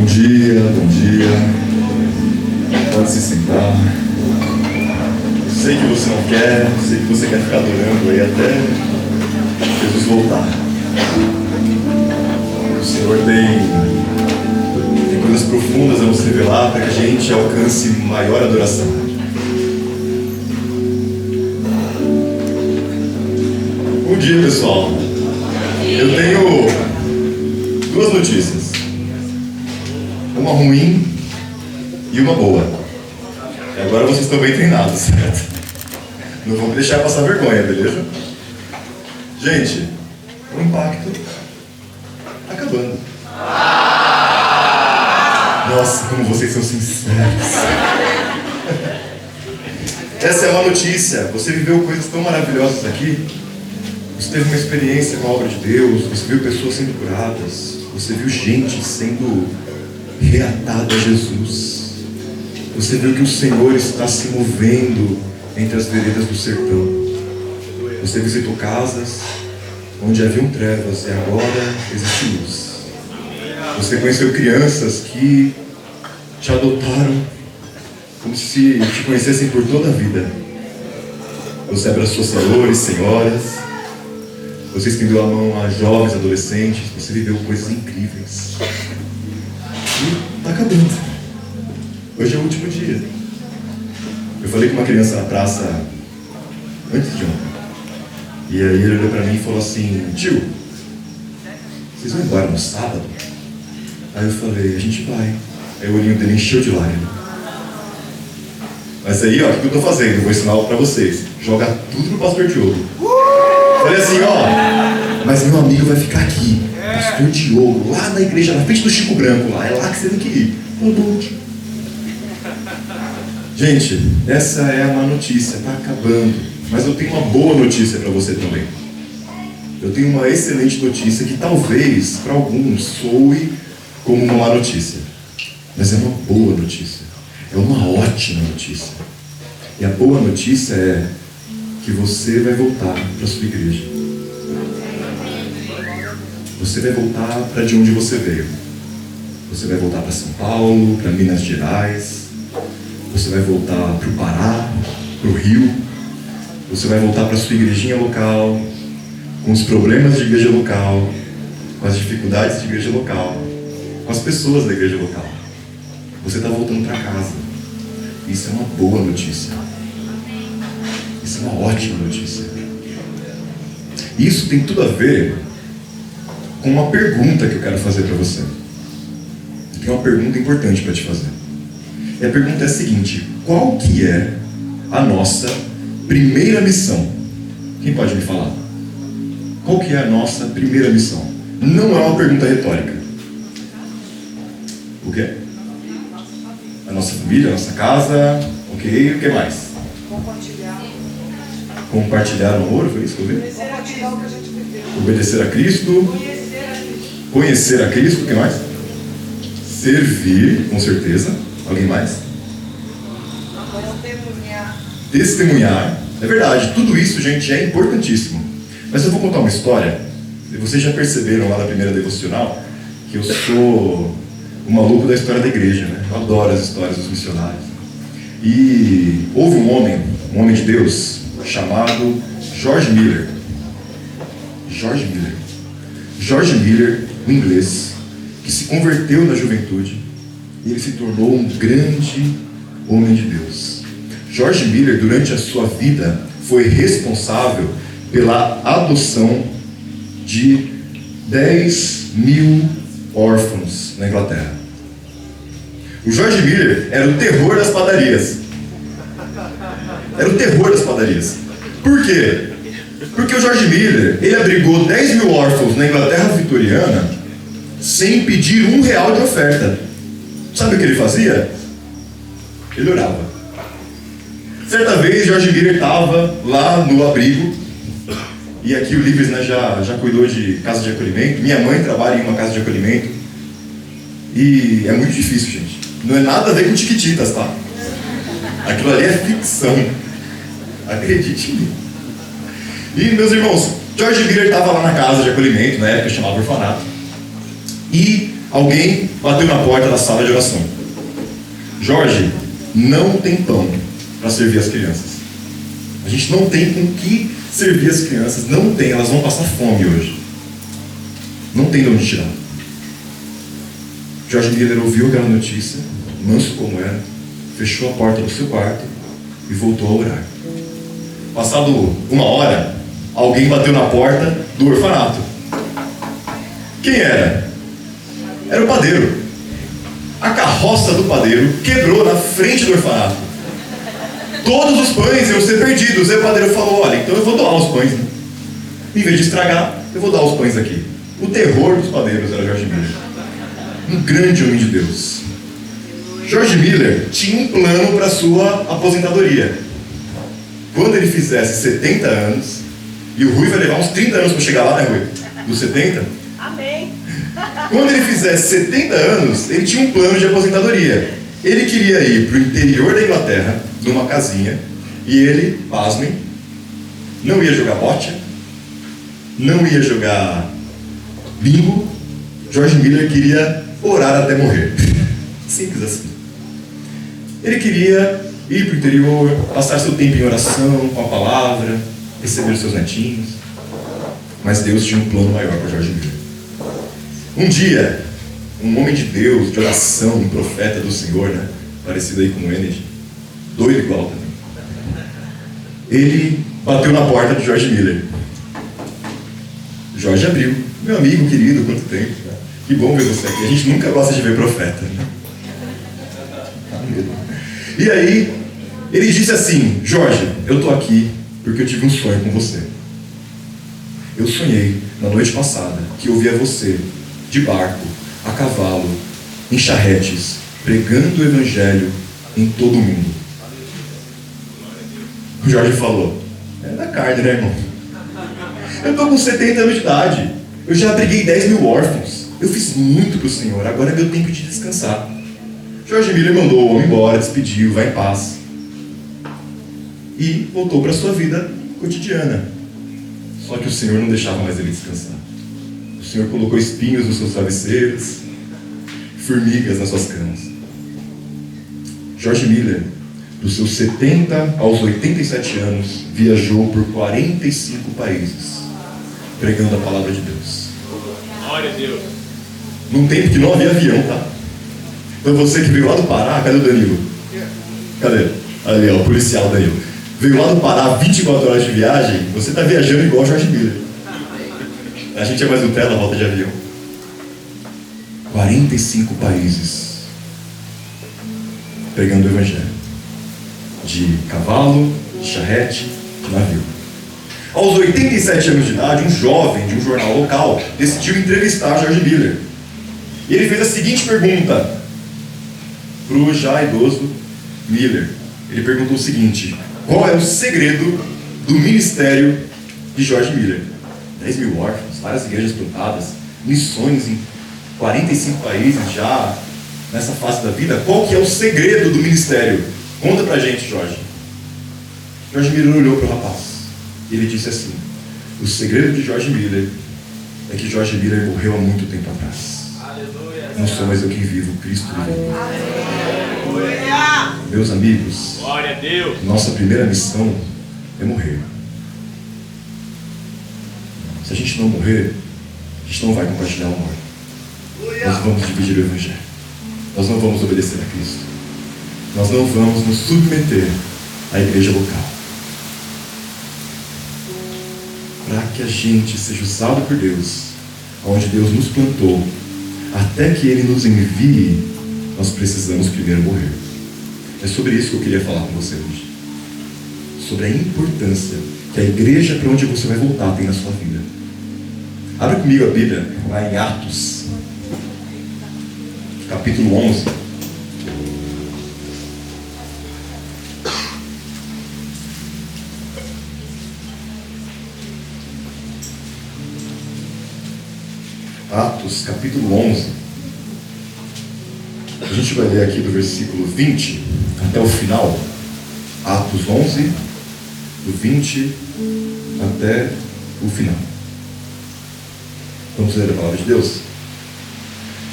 dia, bom dia. Pode se sentar. Sei que você não quer, sei que você quer ficar adorando aí até Jesus voltar. O Senhor tem coisas profundas a nos revelar para que a gente alcance maior adoração. Bom dia, pessoal. Eu tenho duas notícias. Uma ruim e uma boa. E agora vocês estão bem treinados, certo? Não vamos deixar passar vergonha, beleza? Gente, o impacto tá acabando. Nossa, como vocês são sinceros. Essa é uma notícia. Você viveu coisas tão maravilhosas aqui. Você teve uma experiência com a obra de Deus. Você viu pessoas sendo curadas. Você viu gente sendo reatada a Jesus. Você viu que o Senhor está se movendo entre as veredas do sertão. Você visitou casas onde haviam trevas e agora existe luz. Você conheceu crianças que te adotaram como se te conhecessem por toda a vida. Você abraçou senhores, senhoras. Você estendeu a mão a jovens, adolescentes. Você viveu coisas incríveis. E está acabando. Hoje é o último dia. Eu falei com uma criança na praça antes de ontem. E aí ele olhou para mim e falou assim: tio, vocês vão embora no sábado? Aí eu falei: a gente vai. Aí o olhinho dele encheu de lágrima. Mas aí, ó, o que eu estou fazendo? Eu vou ensinar algo para vocês. Joga tudo no pastor Diogo. Falei assim, ó, mas meu amigo vai ficar aqui. Pastor Diogo, lá na igreja, na frente do Chico Branco, lá. É lá que você tem que ir. Tá bom. Gente, essa é a má notícia, tá acabando. Mas eu tenho uma boa notícia para você também. Eu tenho uma excelente notícia que talvez para alguns soe como uma má notícia. Mas é uma boa notícia. É uma ótima notícia. E a boa notícia é que você vai voltar para a sua igreja. Você vai voltar para de onde você veio. Você vai voltar para São Paulo, para Minas Gerais. Você vai voltar para o Pará, para o Rio. Você vai voltar para a sua igrejinha local, com os problemas de igreja local, com as dificuldades de igreja local, com as pessoas da igreja local. Você está voltando para casa. Isso é uma boa notícia. Isso é uma ótima notícia. Isso tem tudo a ver com uma pergunta que eu quero fazer para você. Eu tenho uma pergunta importante para te fazer. E a pergunta é a seguinte: qual que é a nossa primeira missão? Quem pode me falar? Qual que é a nossa primeira missão? Não é uma pergunta retórica. O quê? A nossa família, a nossa casa, ok, o que mais? Compartilhar o amor, foi isso que eu vi? Compartilhar o que a gente viveu. Obedecer a Cristo. Conhecer a Cristo, o que mais? Servir, com certeza. Alguém mais? Testemunhar. É verdade, tudo isso, gente, é importantíssimo. Mas eu vou contar uma história. Vocês já perceberam lá na primeira devocional que eu sou o maluco da história da igreja, né? Eu adoro as histórias dos missionários. E houve um homem de Deus, chamado George Miller. George Miller, um inglês, que se converteu na juventude e ele se tornou um grande homem de Deus. George Miller, durante a sua vida, foi responsável pela adoção de 10.000 órfãos na Inglaterra. O George Miller era o terror das padarias. Por quê? Porque o George Miller, ele abrigou 10.000 órfãos na Inglaterra vitoriana sem pedir R$1 de oferta. Sabe o que ele fazia? Ele orava. Certa vez, George Miller estava lá no abrigo, e aqui o Livres, né, já cuidou de casa de acolhimento. Minha mãe trabalha em uma casa de acolhimento, e é muito difícil, gente. Não é nada a ver com Tiquititas, tá? Aquilo ali é ficção. Acredite em mim. E, meus irmãos, George Miller estava lá na casa de acolhimento, na época chamava orfanato, e alguém bateu na porta da sala de oração. Jorge, não tem pão para servir as crianças. A gente não tem com que servir as crianças. Não tem, elas vão passar fome hoje. Não tem de onde tirar. Jorge Miller ouviu aquela notícia, manso como era, fechou a porta do seu quarto e voltou a orar. Passado uma hora, alguém bateu na porta do orfanato. Quem era? Era o padeiro. A carroça do padeiro quebrou na frente do orfanato. Todos os pães iam ser perdidos. Aí o padeiro falou: olha, então eu vou doar os pães, né? Em vez de estragar, eu vou dar os pães aqui. O terror dos padeiros era Jorge Miller. Um grande homem de Deus. Jorge Miller tinha um plano para sua aposentadoria. Quando ele fizesse 70 anos, e o Rui vai levar uns 30 anos para chegar lá, né, Rui? Dos 70? Amém. Quando ele fizesse 70 anos, ele tinha um plano de aposentadoria. Ele queria ir para o interior da Inglaterra, numa casinha, e ele, pasmem, não ia jogar bote, não ia jogar bingo. Jorge Miller queria orar até morrer. Simples assim. Ele queria ir para o interior, passar seu tempo em oração, com a palavra, receber os seus netinhos. Mas Deus tinha um plano maior para Jorge Miller. Um dia, um homem de Deus, de oração, um profeta do Senhor, né? Parecido aí com o Kennedy, doido igual também. Ele bateu na porta de Jorge Miller. Jorge abriu. Meu amigo querido, quanto tempo. Que bom ver você aqui. A gente nunca gosta de ver profeta, né? E aí, ele disse assim: Jorge, eu estou aqui porque eu tive um sonho com você. Eu sonhei na noite passada que eu via você de barco, a cavalo, em charretes, pregando o evangelho em todo o mundo. O Jorge falou: é da carne, né, irmão? Eu estou com 70 anos de idade. Eu já preguei 10 mil órfãos. Eu fiz muito para o Senhor. Agora é meu tempo de descansar. Jorge Miller mandou o homem embora, despediu, vai em paz. E voltou para a sua vida cotidiana. Só que o Senhor não deixava mais ele descansar. O Senhor colocou espinhos nos seus travesseiros, formigas nas suas camas. Jorge Miller, dos seus 70 aos 87 anos, viajou por 45 países, pregando a palavra de Deus. Glória a Deus. Num tempo que não havia avião, tá? Então você que veio lá do Pará, cadê o Danilo? Cadê? Ali, ó, o policial Danilo. Veio lá do Pará, 24 horas de viagem, você está viajando igual o Jorge Miller. A gente é mais Nutella, volta de avião. 45 países pregando o evangelho. De cavalo, de charrete, de navio. Aos 87 anos de idade, um jovem de um jornal local decidiu entrevistar Jorge Miller. E ele fez a seguinte pergunta para o já idoso Miller. Ele perguntou o seguinte: qual é o segredo do ministério de Jorge Miller? 10 mil órfãos, várias igrejas plantadas, missões em 45 países já nessa fase da vida. Qual que é o segredo do ministério? Conta pra gente, Jorge. Jorge Miller olhou para o rapaz e ele disse assim: o segredo de Jorge Miller é que Jorge Miller morreu há muito tempo atrás. Aleluia. Não sou mais eu quem vivo, Cristo vive. Aleluia. Meus amigos, Glória a Deus. nossa primeira missão é morrer. Se a gente não morrer, a gente não vai compartilhar o amor. Nós vamos dividir o evangelho. Nós não vamos obedecer a Cristo. Nós não vamos nos submeter à igreja local. Para que a gente seja usado por Deus, onde Deus nos plantou, até que Ele nos envie, nós precisamos primeiro morrer. É sobre isso que eu queria falar com você hoje. Sobre a importância que a igreja para onde você vai voltar tem na sua vida. Abre comigo a Bíblia, lá em Atos, capítulo 11. Atos, capítulo 11. A gente vai ler aqui do versículo 20 até o final. Atos 11, do 20 até o final. Vamos ler a palavra de Deus?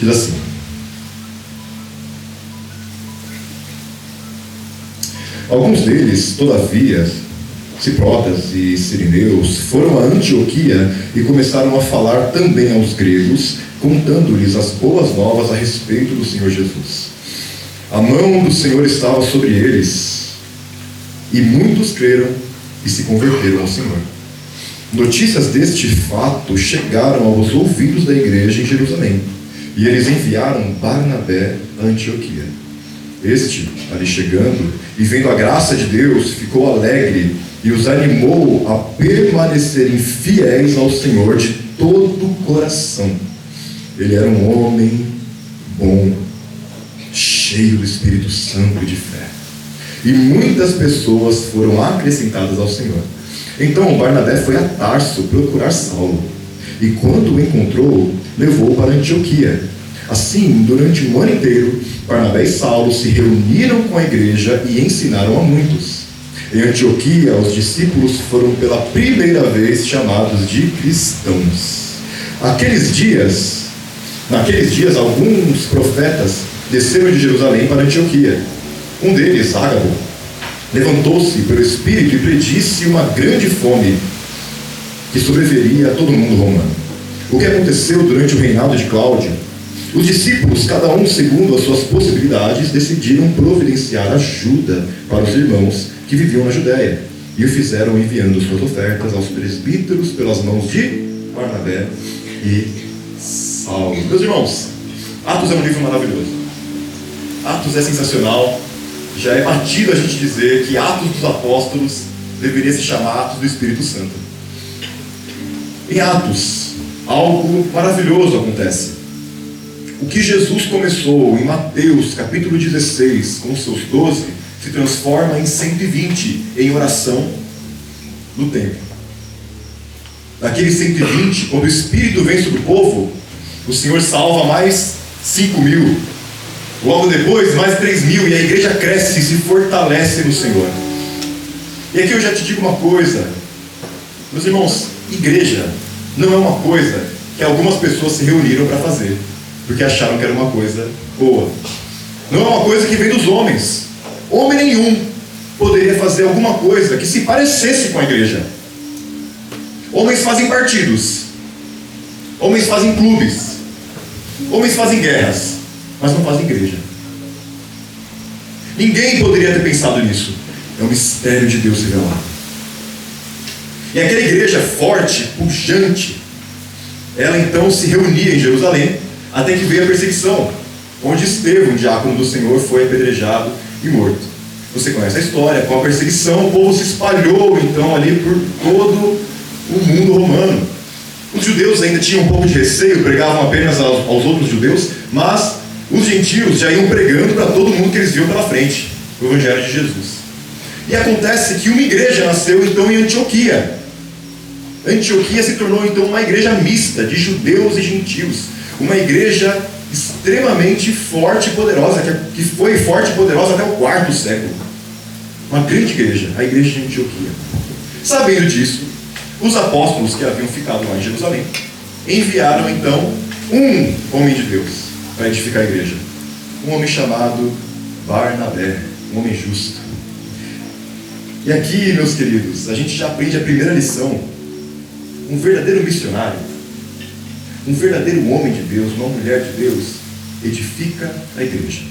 Diz assim: alguns deles, todavia, ciprotas e sirineus, foram a Antioquia e começaram a falar também aos gregos, contando-lhes as boas novas a respeito do Senhor Jesus. A mão do Senhor estava sobre eles, e muitos creram e se converteram ao Senhor. Notícias deste fato chegaram aos ouvidos da igreja em Jerusalém, e eles enviaram Barnabé a Antioquia. Este, ali chegando, e vendo a graça de Deus, ficou alegre e os animou a permanecerem fiéis ao Senhor de todo o coração. Ele era um homem bom, cheio do Espírito Santo e de fé. E muitas pessoas foram acrescentadas ao Senhor. Então Barnabé foi a Tarso procurar Saulo, e quando o encontrou, levou-o para Antioquia. Assim, durante um ano inteiro, Barnabé e Saulo se reuniram com a igreja e ensinaram a muitos. Em Antioquia, os discípulos foram pela primeira vez chamados de cristãos. Naqueles dias, alguns profetas desceram de Jerusalém para Antioquia. Um deles, Ágabo, levantou-se pelo Espírito e predisse uma grande fome que sobreviria a todo o mundo romano. O que aconteceu durante o reinado de Cláudio? Os discípulos, cada um segundo as suas possibilidades, decidiram providenciar ajuda para os irmãos que viviam na Judéia, e o fizeram enviando suas ofertas aos presbíteros pelas mãos de Barnabé e Saulo. Meus irmãos, Atos é um livro maravilhoso. Atos é sensacional. Já é batido a gente dizer que Atos dos Apóstolos deveria se chamar Atos do Espírito Santo. Em Atos, algo maravilhoso acontece. O que Jesus começou em Mateus capítulo 16 com os seus 12 se transforma em 120 em oração no templo. Daqueles 120, quando o Espírito vem sobre o povo, o Senhor salva mais 5.000. Logo depois, mais 3.000, e a igreja cresce e se fortalece no Senhor. E aqui eu já te digo uma coisa, meus irmãos: igreja não é uma coisa que algumas pessoas se reuniram para fazer porque acharam que era uma coisa boa. Não é uma coisa que vem dos homens. Homem nenhum poderia fazer alguma coisa que se parecesse com a igreja. Homens fazem partidos, homens fazem clubes, homens fazem guerras, mas não fazem igreja. Ninguém poderia ter pensado nisso. É um mistério de Deus revelado. E aquela igreja forte, pujante, ela então se reunia em Jerusalém, até que veio a perseguição, onde Estevão, diácono do Senhor, foi apedrejado e morto. Você conhece a história. Com a perseguição, o povo se espalhou então ali por todo o mundo romano. Os judeus ainda tinham um pouco de receio, pregavam apenas aos outros judeus, mas os gentios já iam pregando para todo mundo que eles viam pela frente, o Evangelho de Jesus. E acontece que uma igreja nasceu então em Antioquia. Antioquia se tornou então uma igreja mista de judeus e gentios. Uma igreja extremamente forte e poderosa, que foi forte e poderosa até o quarto século. Uma grande igreja, a igreja de Antioquia. Sabendo disso, os apóstolos que haviam ficado lá em Jerusalém enviaram então um homem de Deus para edificar a igreja. Um homem chamado Barnabé, um homem justo. E aqui, meus queridos, a gente já aprende a primeira lição. Um verdadeiro missionário, um verdadeiro homem de Deus, uma mulher de Deus, edifica a igreja.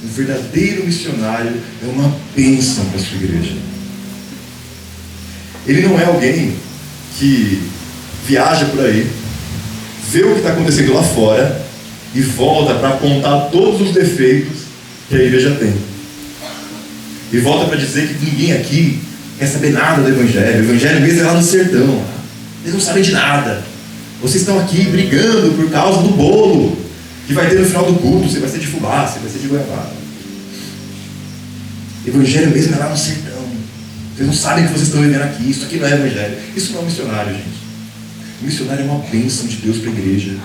Um verdadeiro missionário é uma bênção para a sua igreja. Ele não é alguém que viaja por aí, vê o que está acontecendo lá fora e volta para apontar todos os defeitos que a igreja tem. E volta para dizer que ninguém aqui quer saber nada do Evangelho. O Evangelho mesmo é lá no sertão. Eles não sabem de nada. Vocês estão aqui brigando por causa do bolo que vai ter no final do culto. Você vai ser de fubá, você vai ser de goiabada. O Evangelho mesmo é lá no sertão. Vocês não sabem o que vocês estão vivendo aqui. Isso aqui não é Evangelho. Isso não é um missionário, gente. O missionário é uma bênção de Deus para a igreja.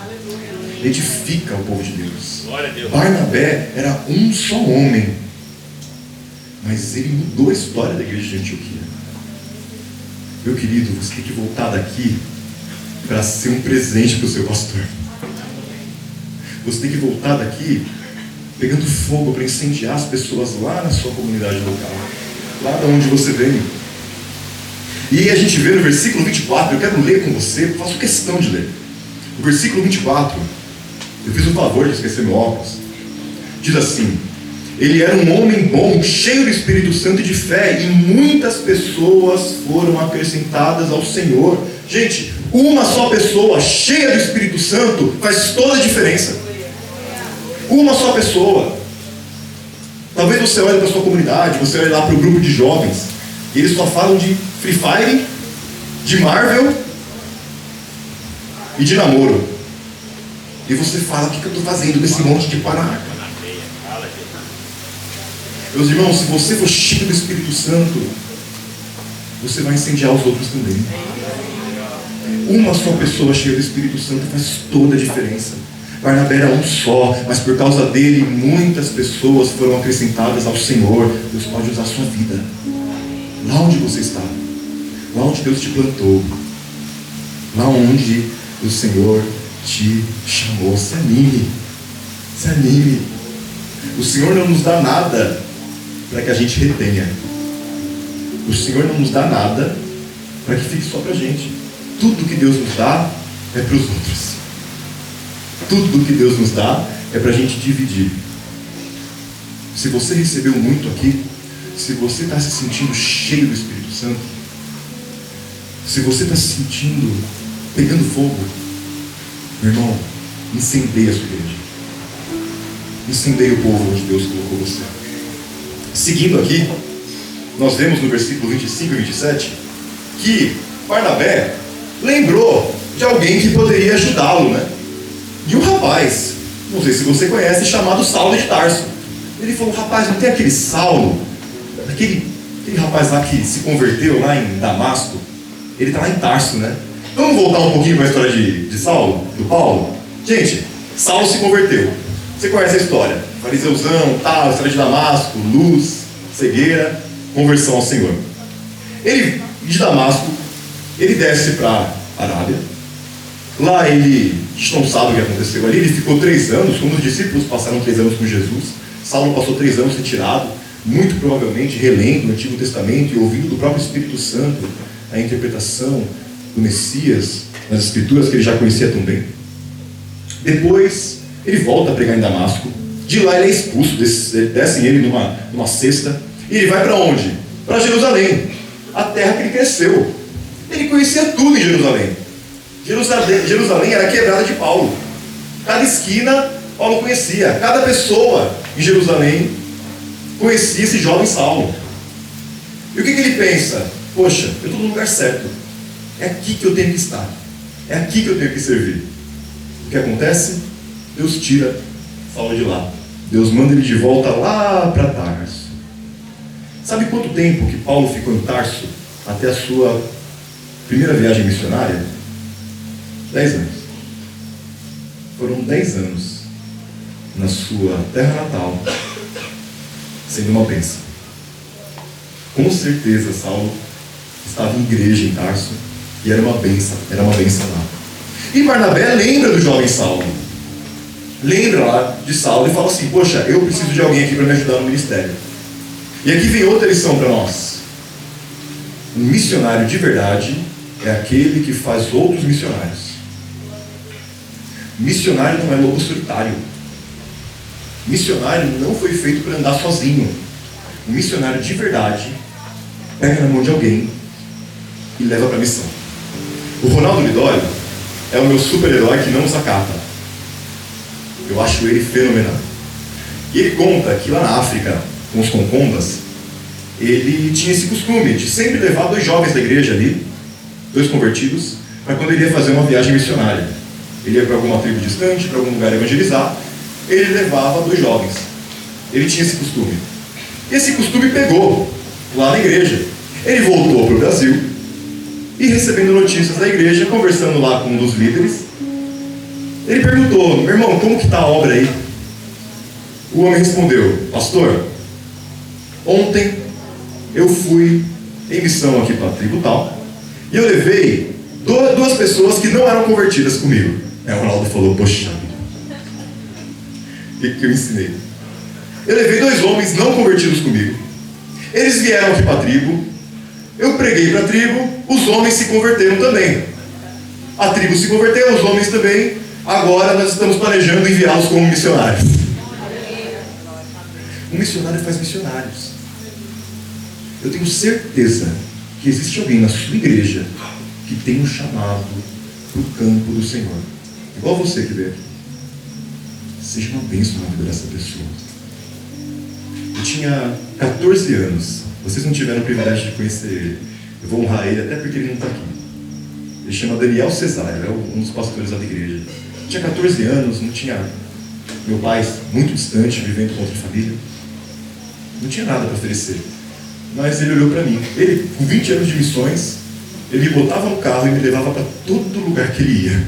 Edifica o povo de Deus. Glória a Deus. Barnabé era um só homem, mas ele mudou a história da igreja de Antioquia. Meu querido, você tem que voltar daqui para ser um presente para o seu pastor. você tem que voltar daqui pegando fogo para incendiar as pessoas lá na sua comunidade local, lá de onde você veio. E a gente vê no versículo 24, eu quero ler com você, faço questão de ler. No versículo 24, eu fiz o favor de esquecer meu óculos. Diz assim: ele era um homem bom, cheio do Espírito Santo e de fé, e muitas pessoas foram acrescentadas ao Senhor. Gente, uma só pessoa cheia do Espírito Santo faz toda a diferença. Uma só pessoa. Talvez você olhe para a sua comunidade, você olhe lá para o grupo de jovens, e eles só falam de Free Fire, de Marvel e de namoro. E você fala: o que eu estou fazendo com esse monte de paraca? Meus irmãos, se você for cheio do Espírito Santo, você vai incendiar os outros também. Uma só pessoa cheia do Espírito Santo faz toda a diferença. Barnabé era um só, mas por causa dele muitas pessoas foram acrescentadas ao Senhor. Deus pode usar a sua vida, lá onde você está, lá onde Deus te plantou, lá onde o Senhor te chamou. Se anime, se anime. O Senhor não nos dá nada para que a gente retenha. O Senhor não nos dá nada para que fique só para a gente. Tudo que Deus nos dá é para os outros. Tudo que Deus nos dá é para a gente dividir. Se você recebeu muito aqui, se você está se sentindo cheio do Espírito Santo, se você está se sentindo pegando fogo, meu irmão, incendeie a sua igreja. Incendeie o povo onde Deus colocou você. Seguindo aqui, nós vemos no versículo 25 e 27 que Barnabé lembrou de alguém que poderia ajudá-lo, né? De um rapaz, não sei se você conhece, chamado Saulo de Tarso. Ele falou: rapaz, não tem aquele Saulo, aquele rapaz lá que se converteu lá em Damasco? Ele está lá em Tarso, né? Vamos voltar um pouquinho para a história de Saulo, do Paulo? Gente, Saulo se converteu. Você conhece a história? Fariseuzão, tal, história de Damasco, luz, cegueira, conversão ao Senhor. Ele, de Damasco, ele desce para a Arábia. Lá ele, a gente não sabe o que aconteceu ali, ele ficou 3 anos, como os discípulos passaram 3 anos com Jesus. Saulo passou 3 anos retirado, muito provavelmente relendo o Antigo Testamento e ouvindo do próprio Espírito Santo a interpretação do Messias nas Escrituras que ele já conhecia tão bem. Depois ele volta a pregar em Damasco. De lá ele é expulso, descem ele numa cesta, e ele vai para onde? Para Jerusalém, a terra que ele cresceu. Ele conhecia tudo em Jerusalém. Jerusalém era a quebrada de Paulo. Cada esquina Paulo conhecia. Cada pessoa em Jerusalém conhecia esse jovem Saulo. E o que ele pensa? Poxa, eu estou no lugar certo. É aqui que eu tenho que estar. É aqui que eu tenho que servir. O que acontece? Deus tira Saulo de lá. Deus manda ele de volta lá para Tarso. Sabe quanto tempo que Paulo ficou em Tarso até a sua primeira viagem missionária? 10 anos. Foram 10 anos na sua terra natal, sendo uma bênção. Com certeza Saulo estava em igreja em Tarso e era uma bênção lá. E Barnabé lembra do jovem Saulo, lembra lá de Saulo e fala assim: poxa, eu preciso de alguém aqui para me ajudar no ministério. E aqui vem outra lição para nós. Um missionário de verdade é aquele que faz outros missionários. Missionário não é lobo solitário. Missionário não foi feito para andar sozinho. Um missionário de verdade pega na mão de alguém e leva para a missão. O Ronaldo Lidório é o meu super-herói que não usa capa. Eu acho ele fenomenal. E ele conta que lá na África, com os concombas, ele tinha esse costume de sempre levar 2 jovens da igreja ali, 2 convertidos, para quando ele ia fazer uma viagem missionária. Ele ia para alguma tribo distante, para algum lugar evangelizar, ele levava 2 jovens. Ele tinha esse costume. Esse costume pegou lá na igreja. Ele voltou para o Brasil e, recebendo notícias da igreja, conversando lá com um dos líderes, ele perguntou: meu irmão, como que está a obra aí? O homem respondeu: pastor, ontem eu fui em missão aqui para a tribo tal, e eu levei 2 pessoas que não eram convertidas comigo. Aí o Ronaldo falou: poxa, que eu ensinei. Eu levei 2 homens não convertidos comigo. Eles vieram aqui para a tribo. Eu preguei para a tribo. Os homens se converteram também. A tribo se converteu, os homens também. Agora nós estamos planejando enviá-los como missionários. Um missionário faz missionários. Eu tenho certeza que existe alguém na sua igreja que tem um chamado para o campo do Senhor. Igual você que veio aqui. Seja uma bênção na vida dessa pessoa. Eu tinha 14 anos. Vocês não tiveram o privilégio de conhecer ele. Eu vou honrar ele até porque ele não está aqui. Ele chama Daniel Cesário, é um dos pastores da igreja. Eu tinha 14 anos, não tinha meu pai muito distante, vivendo com outra família. Não tinha nada para oferecer. Mas ele olhou para mim. Ele, com 20 anos de missões, ele me botava no carro e me levava para todo lugar que ele ia.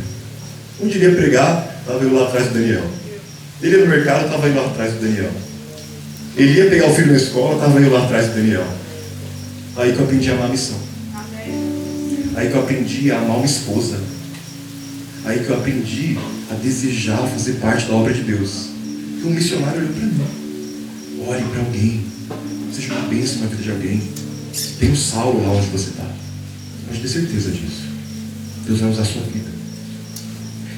Onde ele ia pregar, estava eu lá atrás do Daniel. Ele ia no mercado, estava eu lá atrás do Daniel. Ele ia pegar o filho na escola, estava eu lá atrás do Daniel. Aí que eu aprendi a amar a missão. Aí que eu aprendi a amar uma esposa. Aí que eu aprendi a desejar fazer parte da obra de Deus. E um missionário olhou para mim. Ore para alguém. Seja uma bênção na vida de alguém. Tem um Saulo lá onde você está. Pode ter certeza disso. Deus vai usar a sua vida.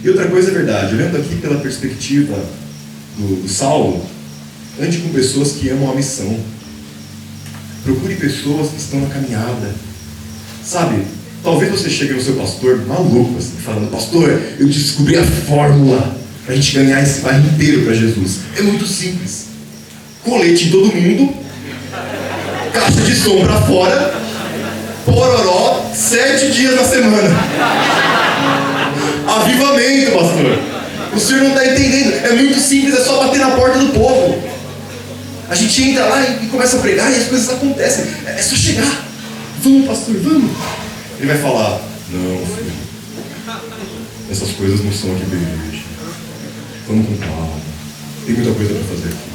E outra coisa é verdade. Olhando aqui pela perspectiva do Saulo, ande com pessoas que amam a missão. Procure pessoas que estão na caminhada. Sabe? Talvez você chegue no seu pastor maluco, assim, falando: pastor, eu descobri a fórmula para a gente ganhar esse bairro inteiro para Jesus. É muito simples. Colete em todo mundo, caixa de som para fora, pororó, 7 dias na semana. Avivamento, pastor. O senhor não está entendendo. É muito simples, é só bater na porta do povo. A gente entra lá e começa a pregar e as coisas acontecem. É só chegar. Vamos, pastor, vamos. Ele vai falar: não, filho, essas coisas não são aqui da igreja. Vamos com calma. Tem muita coisa para fazer aqui.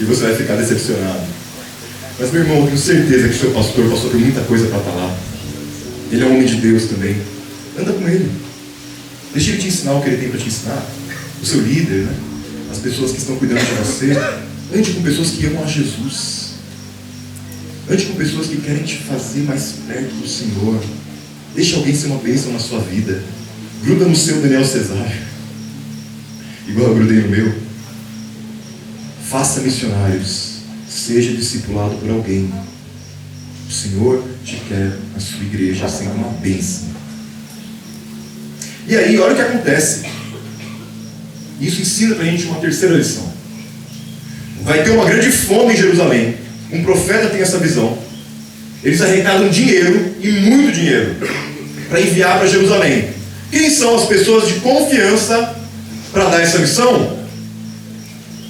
E você vai ficar decepcionado. Mas, meu irmão, eu tenho certeza que o seu pastor passou por muita coisa para estar lá. Ele é um homem de Deus também. Anda com ele. Deixa ele te ensinar o que ele tem para te ensinar. O seu líder, né? As pessoas que estão cuidando de você. Ande com pessoas que amam a Jesus. Ande com pessoas que querem te fazer mais perto do Senhor. Deixa alguém ser uma bênção na sua vida. Gruda no seu Daniel Cesário, igual eu grudei no meu. Faça missionários. Seja discipulado por alguém. O Senhor te quer na sua igreja sendo uma bênção. E aí, olha o que acontece. Isso ensina pra gente uma terceira lição. Vai ter uma grande fome em Jerusalém. Um profeta tem essa visão. Eles arrecadam dinheiro, e muito dinheiro, para enviar para Jerusalém. Quem são as pessoas de confiança para dar essa missão?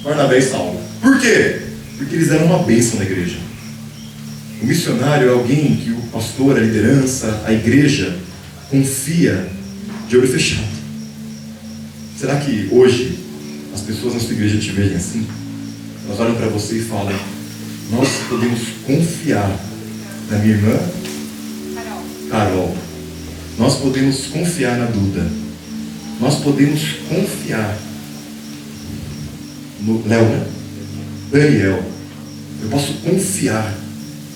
Barnabé e Saulo. Por quê? Porque eles eram uma bênção na igreja. O missionário é alguém que o pastor, a liderança, a igreja confia de olho fechado. Será que hoje as pessoas na sua igreja te veem assim? Elas olham para você e falam: nós podemos confiar na minha irmã Carol. Nós podemos confiar na Duda. Nós podemos confiar no Léo, Daniel. Eu posso confiar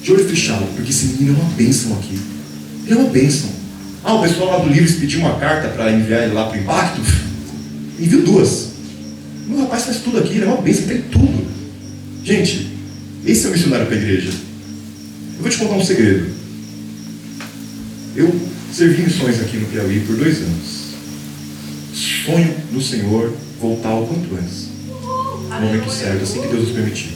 de olho fechado, porque esse menino é uma bênção aqui. Ele é uma bênção. O pessoal lá do Livres pediu uma carta para enviar ele lá para o Impacto. Enviou 2. O rapaz faz tudo aqui, ele é uma bênção, tem tudo. Gente, esse é o missionário para a igreja. Eu vou te contar um segredo. Eu servi missões aqui no Piauí por 2 anos. Sonho no Senhor voltar o quanto antes. No momento certo, assim que Deus nos permitir.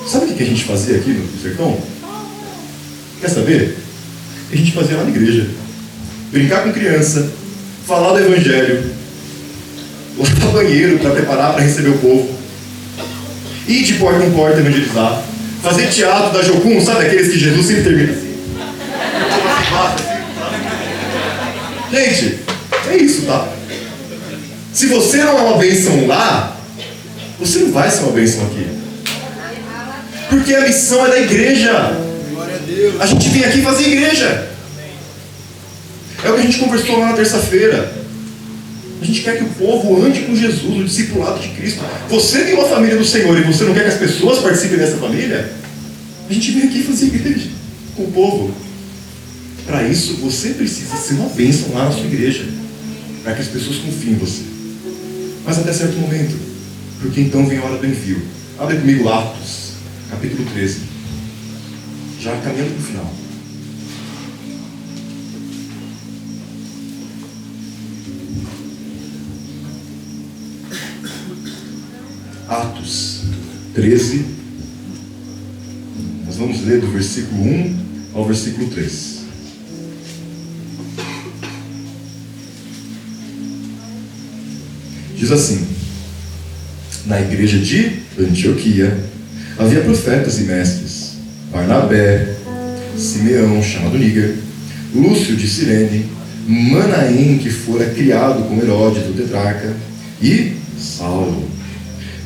Sabe o que a gente fazia aqui no sertão? Quer saber? A gente fazia lá na igreja. Brincar com criança, falar do evangelho, lavar banheiro para preparar para receber o povo, ir de porta em porta evangelizar, fazer teatro da Jocum, sabe aqueles que Jesus sempre termina assim? Gente, é isso, tá? Se você não é uma bênção lá, você não vai ser uma bênção aqui. Porque a missão é da igreja. A gente vem aqui fazer igreja. É o que a gente conversou lá na terça-feira. A gente quer que o povo ande com Jesus, o discipulado de Cristo. Você tem uma família do Senhor e você não quer que as pessoas participem dessa família? A gente vem aqui fazer igreja com o povo. Para isso, você precisa ser uma bênção lá na sua igreja, para que as pessoas confiem em você. Mas até certo momento, porque então vem a hora do envio. Abre comigo Atos, capítulo 13. Já caminhando para o final. Atos 13. Nós vamos ler do versículo 1 ao versículo 3. Diz assim: na igreja de Antioquia havia profetas e mestres: Barnabé, Simeão, chamado Níger, Lúcio de Cirene, Manaém, que fora criado com Herodes, o tetrarca, e Saulo.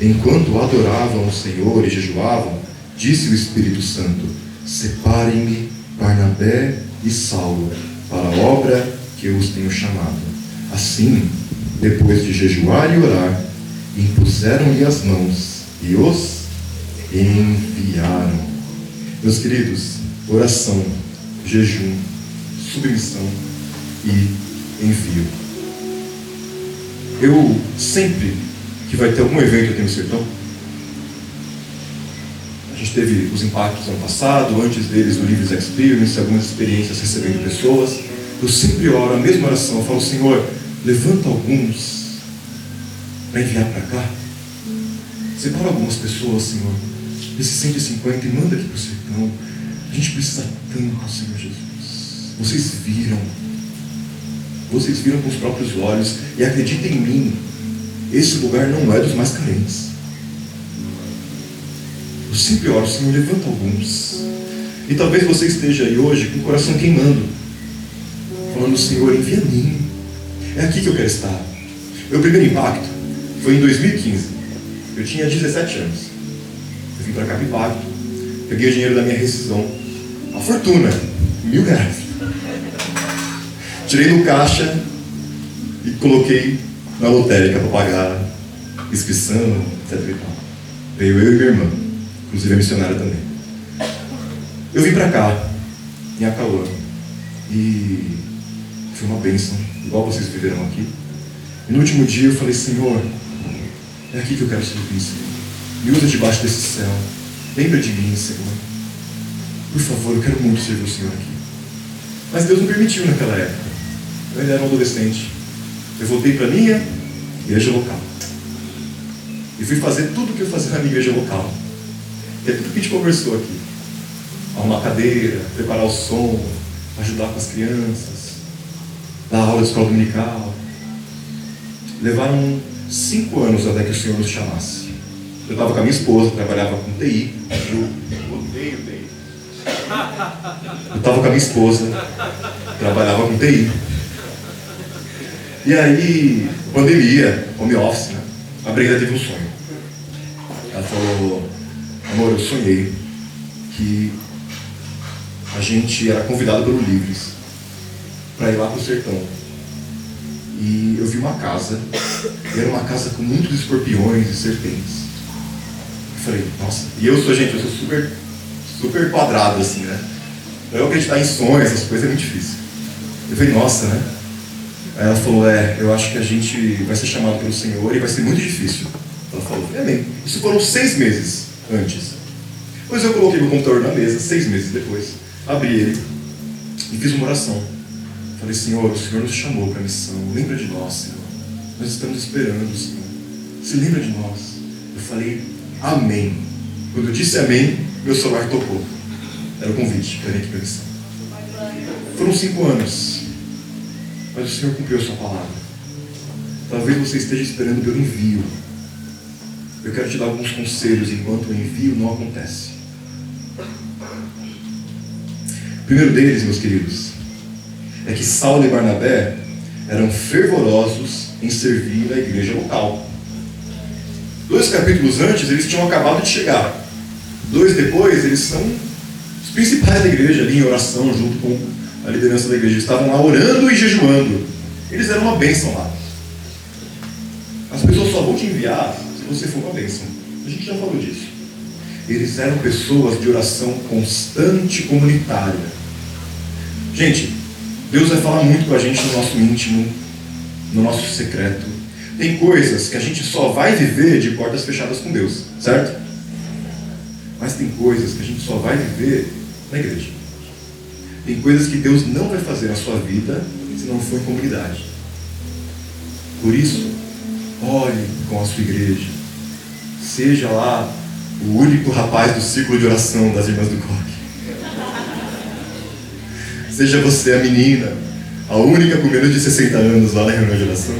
Enquanto adoravam o Senhor e jejuavam, disse o Espírito Santo: separem-me Barnabé e Saulo para a obra que eu os tenho chamado. Assim, depois de jejuar e orar, impuseram-lhe as mãos e os enviaram. Meus queridos, oração, jejum, submissão e envio. Eu sempre que vai ter algum evento aqui no Sertão, a gente teve os impactos ano passado, antes deles o Livres Experience, algumas experiências recebendo pessoas. Eu sempre oro a mesma oração, eu falo: Senhor, levanta alguns para enviar para cá. Separa algumas pessoas, Senhor, desses 150 e manda aqui para o Sertão. A gente precisa tanto, Senhor Jesus. Vocês viram com os próprios olhos, e acreditem em mim, esse lugar não é dos mais carentes. Eu sempre oro: Senhor, levanta alguns. E talvez você esteja aí hoje com o coração queimando, falando: Senhor, envia a mim. É aqui que eu quero estar. Meu primeiro impacto foi em 2015. Eu tinha 17 anos. Eu vim para cá para o impacto. Peguei o dinheiro da minha rescisão. Uma fortuna. R$1.000. Tirei no caixa e coloquei na lotérica para pagar inscrição, etc. Veio eu e minha irmã. Inclusive a missionária também. Eu vim para cá, em Acauã. E foi uma bênção, igual vocês viveram aqui. E no último dia eu falei: Senhor, é aqui que eu quero servir, Senhor. Me usa debaixo desse céu. Lembra de mim, Senhor. Por favor, eu quero muito servir o Senhor aqui. Mas Deus não permitiu naquela época. Eu ainda era um adolescente. Eu voltei para a minha igreja local. E fui fazer tudo o que eu fazia na minha igreja local. Que é tudo que a gente conversou aqui. Arrumar cadeira, preparar o som, ajudar com as crianças, dar aula de escola dominical. Levaram 5 anos até que o Senhor nos chamasse. Eu estava com a minha esposa, trabalhava com TI. Eu odeio TI. Eu estava com a minha esposa, trabalhava com TI. E aí, pandemia, home office, né? A Brenda teve um sonho. Ela falou: amor, eu sonhei que a gente era convidado pelo Livres para ir lá para o sertão. E eu vi uma casa, e era uma casa com muitos escorpiões e serpentes. Eu falei: nossa, e eu sou super quadrado assim, né? Pra eu acreditar em sonhos, essas coisas é muito difícil. Eu falei: nossa, né? Aí ela falou: eu acho que a gente vai ser chamado pelo Senhor e vai ser muito difícil. Ela falou: bem, isso foram 6 meses antes. Depois eu coloquei meu computador na mesa, 6 meses depois, abri ele e fiz uma oração. Falei: Senhor, o Senhor nos chamou para a missão, lembra de nós, Senhor. Nós estamos esperando, Senhor. Se lembra de nós. Eu falei: amém. Quando eu disse amém, meu celular tocou. Era o convite para vir aqui para a missão. Foram 5 anos. Mas o Senhor cumpriu a sua palavra. Talvez você esteja esperando pelo envio. Eu quero te dar alguns conselhos enquanto o envio não acontece. O primeiro deles, meus queridos, é que Saulo e Barnabé eram fervorosos em servir a igreja local. 2 capítulos antes, eles tinham acabado de chegar. 2 depois, eles são os principais da igreja, ali em oração, junto com a liderança da igreja. Eles estavam lá orando e jejuando. Eles eram uma bênção lá. As pessoas só vão te enviar se você for uma bênção. A gente já falou disso. Eles eram pessoas de oração constante e comunitária. Gente, Deus vai falar muito com a gente no nosso íntimo, no nosso secreto. Tem coisas que a gente só vai viver de portas fechadas com Deus, certo? Mas tem coisas que a gente só vai viver na igreja. Tem coisas que Deus não vai fazer na sua vida se não for em comunidade. Por isso, ore com a sua igreja. Seja lá o único rapaz do círculo de oração das irmãs do Coque. Seja você a menina, a única com menos de 60 anos lá na reunião de oração.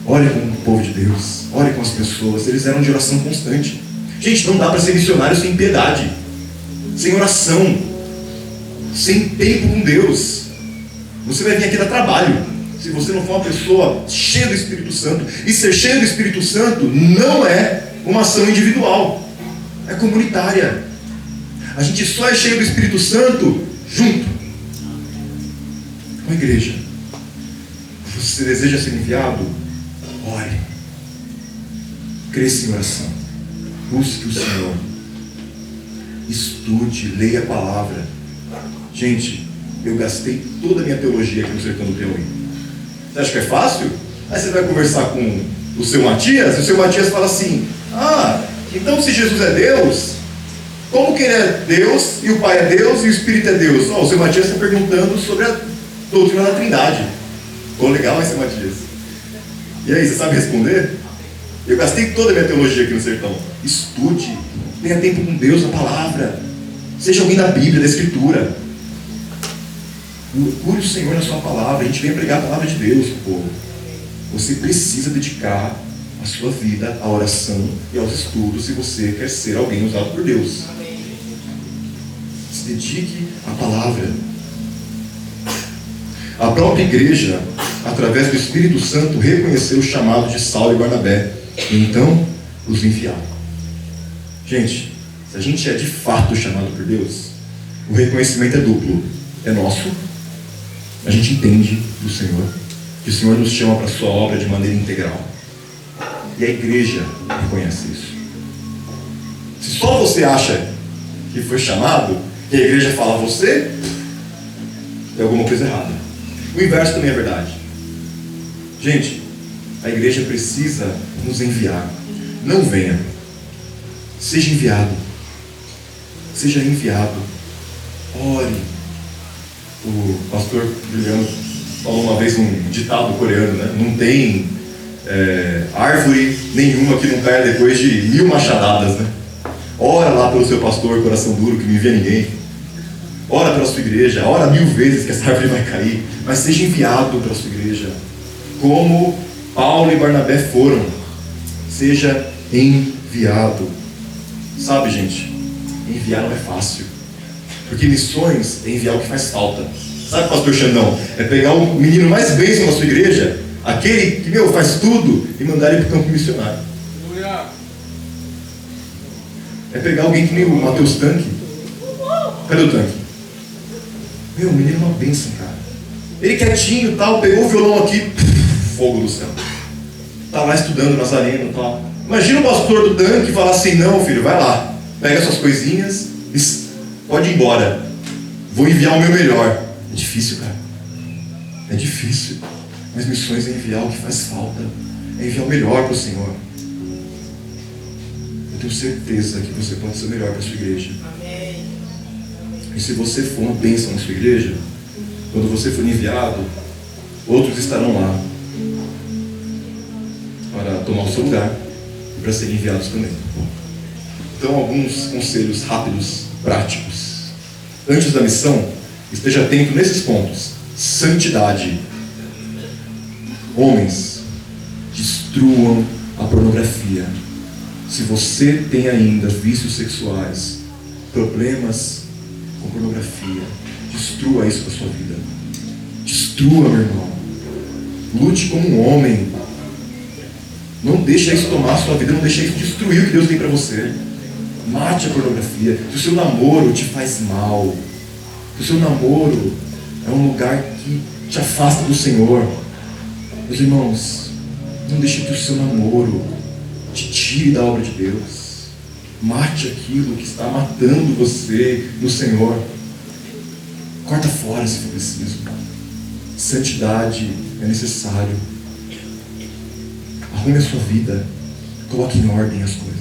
Ore com o povo de Deus, ore com as pessoas. Eles eram de oração constante. Gente, não dá para ser missionário sem piedade, sem oração, sem tempo com Deus. Você vai vir aqui dar trabalho se você não for uma pessoa cheia do Espírito Santo. E ser cheio do Espírito Santo não é uma ação individual, é comunitária. A gente só é cheio do Espírito Santo junto com a igreja. Você deseja ser enviado? Ore, cresça em oração, busque o Senhor, estude, leia a palavra. Gente, eu gastei toda a minha teologia aqui no Sertão do Piauí. Você acha que é fácil? Aí você vai conversar com o seu Matias, e o seu Matias fala assim: ah, então se Jesus é Deus, como que ele é Deus, e o Pai é Deus, e o Espírito é Deus? O seu Matias está perguntando sobre a doutrina da Trindade. Pô, legal esse Matias. E aí, você sabe responder? Eu gastei toda a minha teologia aqui no Sertão. Estude, tenha tempo com Deus, a palavra. Seja alguém da Bíblia, da Escritura. Procure o Senhor na sua palavra. A gente vem pregar a palavra de Deus, povo. Você precisa dedicar a sua vida à oração e aos estudos se você quer ser alguém usado por Deus. Se dedique à palavra. A própria igreja, através do Espírito Santo, reconheceu o chamado de Saulo e Barnabé e então os enviaram. Gente, se a gente é de fato chamado por Deus, o reconhecimento é duplo. É nosso, a gente entende do Senhor, que o Senhor nos chama para a sua obra de maneira integral. E a igreja reconhece isso. Se só você acha que foi chamado, e a igreja fala você, tem alguma coisa errada. O inverso também é verdade. Gente, a igreja precisa nos enviar. Não venha. Seja enviado. Seja enviado. Ore. O pastor Juliano falou uma vez um ditado coreano, né? Não tem árvore nenhuma que não caia depois de 1000 machadadas, né? Ora lá pelo seu pastor, coração duro, que não envia ninguém. Ora pela sua igreja, ora 1000 vezes que essa árvore vai cair, mas seja enviado pela sua igreja, como Paulo e Barnabé foram. Seja enviado. Sabe, gente, enviar não é fácil, porque missões é enviar o que faz falta. Sabe, pastor Xandão? É pegar o menino mais bênção da sua igreja, aquele que, faz tudo, e mandar ele para o campo missionário. É pegar alguém que nem o Matheus Tanque. Cadê o Tanque? O menino é uma bênção, cara. Ele quietinho, tal, pegou o violão aqui, fogo do céu. Tá lá estudando Nazareno e tal. Imagina o pastor do Tanque falar assim: não, filho, vai lá, pega suas coisinhas e pode ir embora. Vou enviar o meu melhor. É difícil, cara. É difícil. Mas missões é enviar o que faz falta. É enviar o melhor para o Senhor. Eu tenho certeza que você pode ser o melhor para a sua igreja. Amém. E se você for uma bênção na sua igreja, quando você for enviado, outros estarão lá para tomar o seu lugar e para serem enviados também. Então, alguns conselhos rápidos, práticos. Antes da missão, esteja atento nesses pontos. Santidade. Homens, destruam a pornografia. Se você tem ainda vícios sexuais, problemas com pornografia, destrua isso da sua vida. Destrua, meu irmão. Lute como um homem. Não deixe isso tomar a sua vida, não deixe isso destruir o que Deus tem para você. Mate a pornografia. Se o seu namoro te faz mal, se o seu namoro é um lugar que te afasta do Senhor, meus irmãos, Não deixe que o seu namoro te tire da obra de Deus. Mate aquilo que está matando você no Senhor. Corta fora se for preciso. Santidade é necessário. Arrume a sua vida. Coloque em ordem as coisas.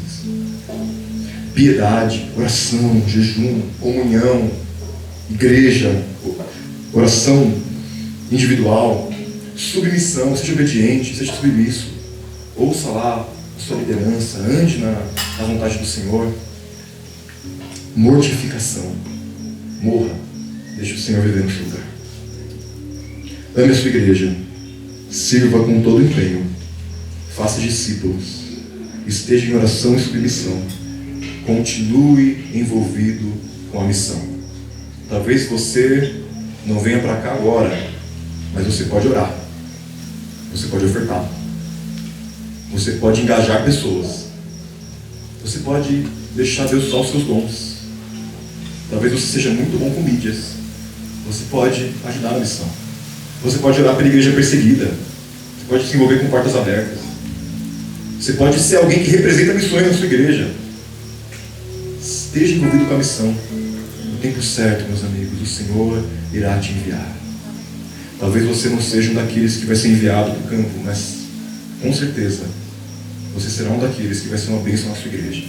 Piedade, oração, jejum, comunhão, igreja, oração individual, submissão, seja obediente, seja submisso. Ouça lá a sua liderança, ande na vontade do Senhor. Mortificação. Morra. Deixe o Senhor viver no seu lugar. Ame a sua igreja. Sirva com todo empenho. Faça discípulos. Esteja em oração e submissão. Continue envolvido com a missão. Talvez você não venha para cá agora, mas você pode orar. Você pode ofertar. Você pode engajar pessoas. Você pode deixar Deus usar os seus dons. Talvez você seja muito bom com mídias. Você pode ajudar na missão. Você pode orar pela igreja perseguida. Você pode se envolver com portas abertas. Você pode ser alguém que representa missões na sua igreja. Esteja envolvido com a missão. No tempo certo, meus amigos, o Senhor irá te enviar. Talvez você não seja um daqueles que vai ser enviado para o campo, mas com certeza você será um daqueles que vai ser uma bênção na sua igreja.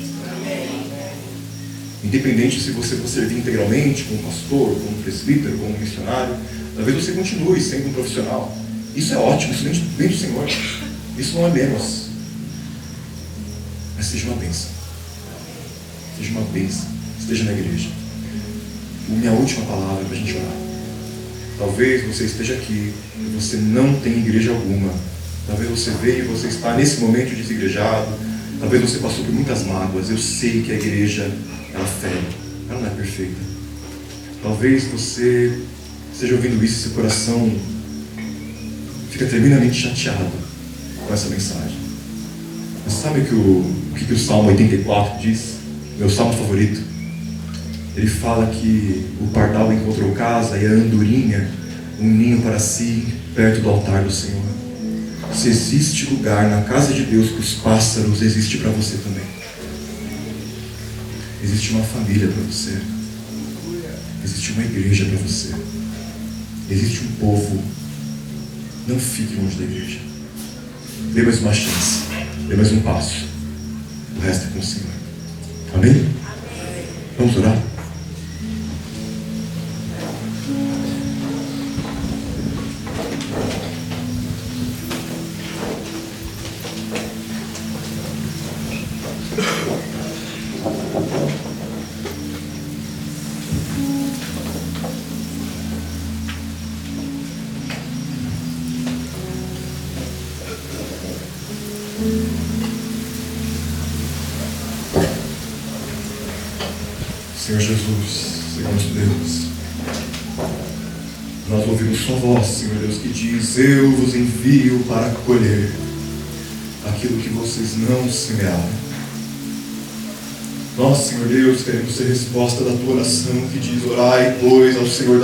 Independente se você for servir integralmente como pastor, como presbítero, como missionário, talvez você continue sendo um profissional. Isso é ótimo, isso vem do Senhor. Isso não é menos. Mas seja uma bênção. Seja uma bênção. Esteja na igreja. Minha última palavra para a gente orar. Talvez você esteja aqui e você não tem igreja alguma. Talvez você veio e você está nesse momento desigrejado. Talvez você passou por muitas mágoas. Eu sei que a igreja, ela fere. Ela não é perfeita. Talvez você esteja ouvindo isso e seu coração fica tremendamente chateado com essa mensagem. Mas sabe o que o Salmo 84 diz? Meu salmo favorito. Ele fala que o pardal encontrou casa e a andorinha um ninho para si perto do altar do Senhor. Se existe lugar na casa de Deus para os pássaros, existe para você também. Existe uma família para você. Existe uma igreja para você. Existe um povo. Não fique longe da igreja. Dê mais uma chance. Dê mais um passo. O resto é com o Senhor. Amém? Vamos orar? Senhor Jesus, Senhor nosso Deus, nós ouvimos sua voz, Senhor Deus, que diz: eu vos envio para colher aquilo que vocês não semearam. Nós, Senhor Deus, queremos ser resposta da tua oração que diz: orai, pois, ao Senhor da